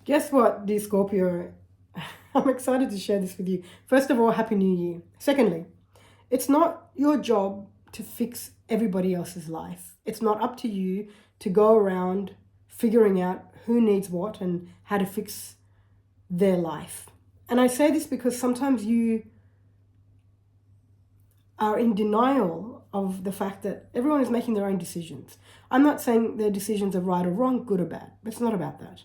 Guess what, dear Scorpio? I'm excited to share this with you. First of all, Happy New Year. Secondly, it's not your job to fix everybody else's life. It's not up to you to go around figuring out who needs what and how to fix their life. And I say this because sometimes you are in denial of the fact that everyone is making their own decisions. I'm not saying their decisions are right or wrong, good or bad. It's not about that.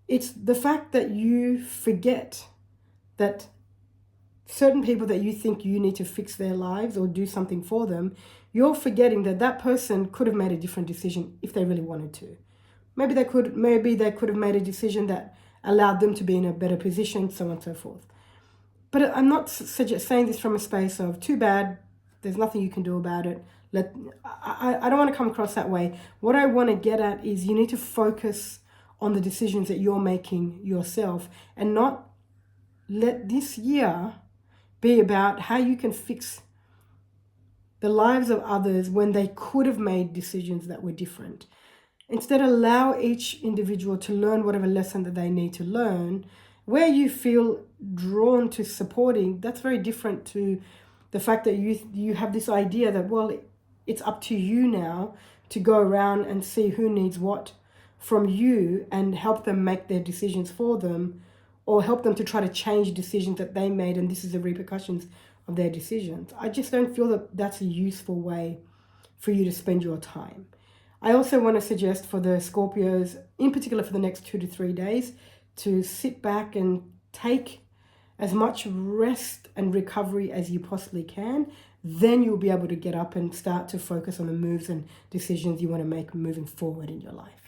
It's the fact that you forget that certain people that you think you need to fix their lives or do something for them, you're forgetting that that person could have made a different decision if they really wanted to. Maybe they could have made a decision that allowed them to be in a better position, so on and so forth. But I'm not saying this from a space of too bad, there's nothing you can do about it. I don't want to come across that way. What I want to get at is you need to focus on the decisions that you're making yourself and not let this year be about how you can fix the lives of others when they could have made decisions that were different. Instead, allow each individual to learn whatever lesson that they need to learn. Where you feel drawn to supporting, that's very different to the fact that you have this idea that, well, it's up to you now to go around and see who needs what from you and help them make their decisions for them, or help them to try to change decisions that they made, and this is the repercussions of their decisions. I just don't feel that that's a useful way for you to spend your time. I also want to suggest for the Scorpios, in particular for the next 2 to 3 days, to sit back and take as much rest and recovery as you possibly can. Then you'll be able to get up and start to focus on the moves and decisions you want to make moving forward in your life.